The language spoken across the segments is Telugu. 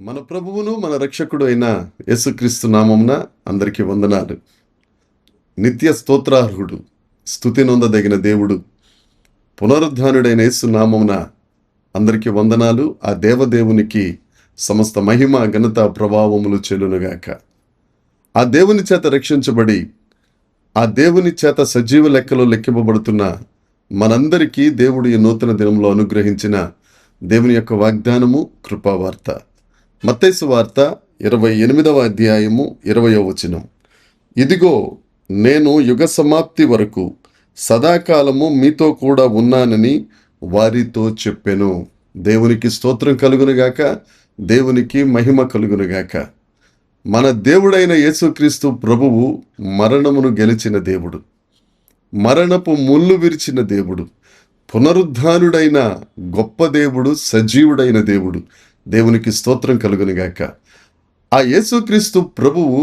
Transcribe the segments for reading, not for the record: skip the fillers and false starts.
మన ప్రభువును మన రక్షకుడు అయిన యేసుక్రీస్తు నామమున అందరికీ వందనాలు. నిత్య స్తోత్రార్హుడు, స్తుతి నొందదగిన దేవుడు, పునరుద్ధానుడైన యేసు నామమున అందరికీ వందనాలు. ఆ దేవదేవునికి సమస్త మహిమ ఘనత ప్రభావములు చెల్లునుగాక. ఆ దేవుని చేత రక్షించబడి ఆ దేవుని చేత సజీవ లెక్కలో లెక్కింపబడుతున్న మనందరికీ దేవుడు ఈ నూతన దినంలో అనుగ్రహించిన దేవుని యొక్క వాగ్దానము కృపావార్త. మత్తయి సువార్త 28వ అధ్యాయము 20వ వచనం. ఇదిగో, నేను యుగ సమాప్తి వరకు సదాకాలము మీతో కూడా ఉన్నానని వారితో చెప్పెను. దేవునికి స్తోత్రం కలుగునుగాక, దేవునికి మహిమ కలుగునుగాక. మన దేవుడైన యేసుక్రీస్తు ప్రభువు మరణమును గెలిచిన దేవుడు, మరణపు ముళ్ళు విరిచిన దేవుడు, పునరుద్ధానుడైన గొప్ప దేవుడు, సజీవుడైన దేవుడు. దేవునికి స్తోత్రం కలుగునుగాక. ఆ యేసుక్రీస్తు ప్రభువు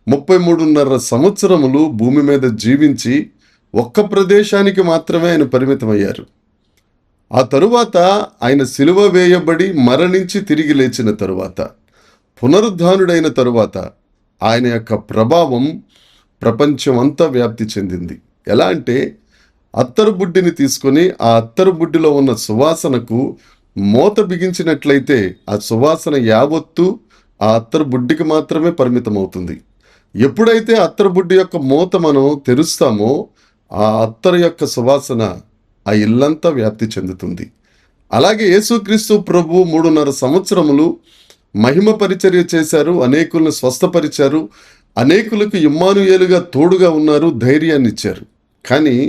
33.5 సంవత్సరములు భూమి మీద జీవించి ఒక్క ప్రదేశానికి మాత్రమే ఆయన పరిమితమయ్యారు. ఆ తరువాత ఆయన సిలువ వేయబడి మరణించి తిరిగి లేచిన తరువాత, పునరుద్ధానుడైన తరువాత ఆయన యొక్క ప్రభావం ప్రపంచం అంతా వ్యాప్తి చెందింది. ఎలా అంటే, అత్తరు బుడ్డిని తీసుకొని ఆ అత్తరు బుడ్డిలో ఉన్న సువాసనకు మూత బిగించినట్లయితే ఆ సువాసన యావత్తు ఆ అత్తరు బుడ్డికి మాత్రమే పరిమితం అవుతుంది. ఎప్పుడైతే అత్తరు బుడ్డి యొక్క మూత మనం తెరుస్తామో ఆ అత్తరు యొక్క సువాసన ఆ ఇల్లంతా వ్యాప్తి చెందుతుంది. అలాగే యేసుక్రీస్తు ప్రభు 3.5 సంవత్సరములు మహిమ పరిచర్య చేశారు, అనేకులను స్వస్థపరిచారు, అనేకులకు ఇమ్మానుయేలుగా తోడుగా ఉన్నారు, ధైర్యాన్ని ఇచ్చారు. కానీ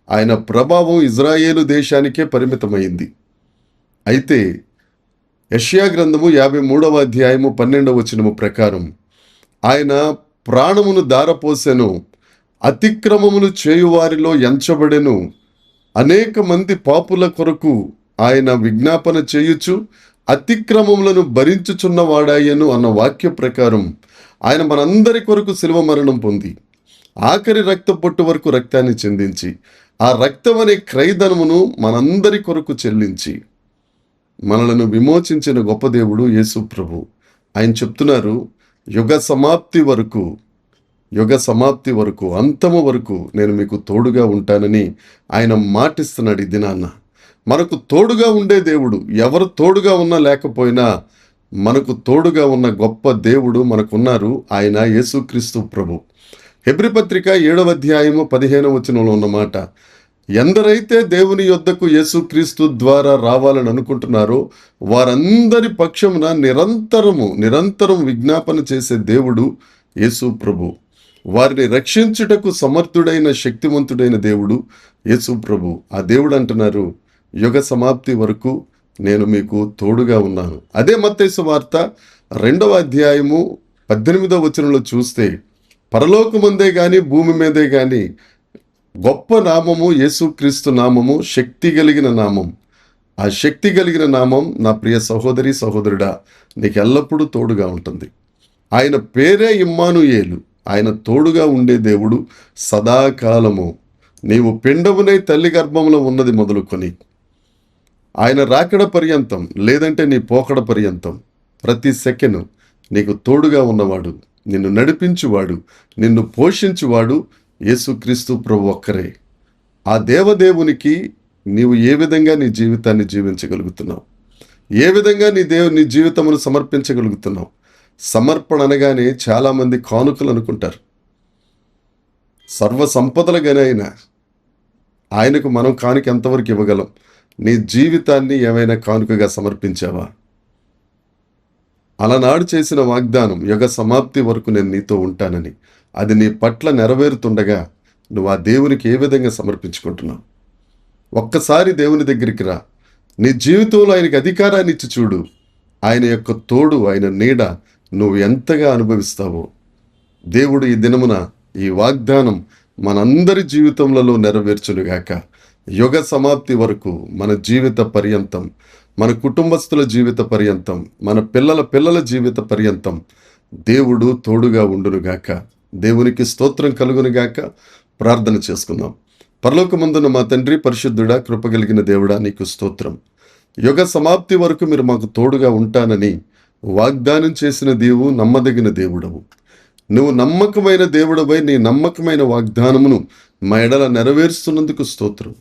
ఆయన ప్రభావం ఇజ్రాయేలు దేశానికే పరిమితమైంది. అయితే యెషయా గ్రంథము 53వ అధ్యాయము 12వ వచనము ప్రకారం ఆయన ప్రాణమును దారపోసెను, అతిక్రమములు చేయువారిలో ఎంచబడెను, అనేక మంది పాపుల కొరకు ఆయన విజ్ఞాపన చేయుచు అతిక్రమములను భరించుచున్నవాడాయను అన్న వాక్య ప్రకారం ఆయన మనందరి కొరకు శిలువ మరణం పొంది ఆఖరి రక్త పొట్టు వరకు రక్తాన్ని చెందించి ఆ రక్తం అనే క్రయధనమును మనందరి కొరకు చెల్లించి మనలను విమోచించిన గొప్ప దేవుడు యేసు ప్రభు. ఆయన చెప్తున్నారు, యుగ సమాప్తి వరకు అంతము వరకు నేను మీకు తోడుగా ఉంటానని ఆయన మాటిస్తున్నాడు. ఈ దినాన్న మనకు తోడుగా ఉండే దేవుడు, ఎవరు తోడుగా ఉన్నా లేకపోయినా మనకు తోడుగా ఉన్న గొప్ప దేవుడు మనకున్నారు. ఆయన యేసుక్రీస్తు ప్రభు. హెబ్రీ పత్రిక 7వ అధ్యాయము 15వ వచనంలో ఉన్నమాట, ఎందరైతే దేవుని యొద్దకు యేసుక్రీస్తు ద్వారా రావాలని అనుకుంటున్నారో వారందరి పక్షమున నిరంతరం విజ్ఞాపన చేసే దేవుడు యేసు ప్రభు. వారిని రక్షించుటకు సమర్థుడైన శక్తివంతుడైన దేవుడు యేసు ప్రభు. ఆ దేవుడు అంటున్నారు, యుగ సమాప్తి వరకు నేను మీకు తోడుగా ఉన్నాను. అదే మత్తయి సువార్త 2వ అధ్యాయము 18వ వచనంలో చూస్తే, పరలోకమందే గాని భూమి మీదే గాని గొప్ప నామము యేసుక్రీస్తు నామము, శక్తి కలిగిన నామం. ఆ శక్తి కలిగిన నామం నా ప్రియ సహోదరి సహోదరుడా నీకు ఎల్లప్పుడూ తోడుగా ఉంటుంది. ఆయన పేరే ఇమ్మానుయేలు, ఆయన తోడుగా ఉండే దేవుడు సదాకాలము. నీవు పిండమునై తల్లి గర్భంలో ఉన్నది మొదలుకొని ఆయన రాకడ పర్యంతం, లేదంటే నీ పోకడ పర్యంతం ప్రతి సెకండ్ నీకు తోడుగా ఉన్నవాడు, నిన్ను నడిపించువాడు, నిన్ను పోషించువాడు యేసుక్రీస్తు ప్రభు ఒక్కరే. ఆ దేవదేవునికి నీవు ఏ విధంగా నీ జీవితాన్ని జీవించగలుగుతున్నావు, ఏ విధంగా నీ జీవితమును సమర్పించగలుగుతున్నావు? సమర్పణ అనగానే చాలామంది కానుకలు అనుకుంటారు. సర్వ సంపదలుగానైనా ఆయనకు మనం కానుక ఎంతవరకు ఇవ్వగలం? నీ జీవితాన్ని ఏమైనా కానుకగా సమర్పించావా? అలనాడు చేసిన వాగ్దానం, యుగ సమాప్తి వరకు నేను నీతో ఉంటానని, అది నీ పట్ల నెరవేరుతుండగా నువ్వు ఆ దేవునికి ఏ విధంగా సమర్పించుకుంటున్నావు? ఒక్కసారి దేవుని దగ్గరికి రా, నీ జీవితంలో ఆయనకి అధికారాన్ని ఇచ్చి చూడు. ఆయన యొక్క తోడు, ఆయన నీడ నువ్వు ఎంతగా అనుభవిస్తావో. దేవుడు ఈ దినమున ఈ వాగ్దానం మనందరి జీవితంలో నెరవేర్చునుగాక. యుగ సమాప్తి వరకు మన జీవిత పర్యంతం, మన కుటుంబస్తుల జీవిత పర్యంతం, మన పిల్లల జీవిత పర్యంతం దేవుడు తోడుగా ఉండునుగాక. దేవునికి స్తోత్రం కలుగునుగాక. ప్రార్థన చేసుకుందాం. పరలోకమందున్న మా తండ్రి, పరిశుద్ధుడా, కృపగలిగిన దేవుడా, నీకు స్తోత్రం. యుగ సమాప్తి వరకు మీరు మాకు తోడుగా ఉంటానని వాగ్దానం చేసిన దేవు నమ్మదగిన దేవుడవు. నువ్వు నమ్మకమైన దేవుడవై నీ నమ్మకమైన వాగ్దానమును మా ఎడల నెరవేరుస్తున్నందుకు స్తోత్రం.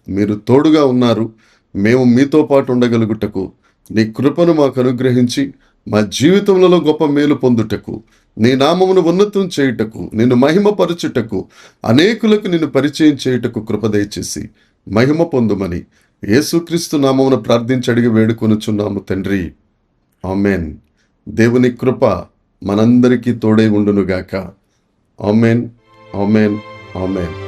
మీరు తోడుగా ఉన్నారు. మేము మీతో పాటు ఉండగలుగుటకు నీ కృపను మాకు అనుగ్రహించి మా జీవితములలో గొప్ప మేలు పొందుటకు, నీ నామమును ఉన్నతం చేయుటకు, నిన్ను మహిమపరచుటకు, అనేకులకు నిన్ను పరిచయం చేయుటకు కృప దయచేసి మహిమ పొందుమని యేసుక్రీస్తు నామమున ప్రార్థించి అడిగి వేడుకొనుచున్నాము తండ్రి. ఆమెన్. దేవుని కృప మనందరికీ తోడై ఉండునుగాక. Amen, amen, amen.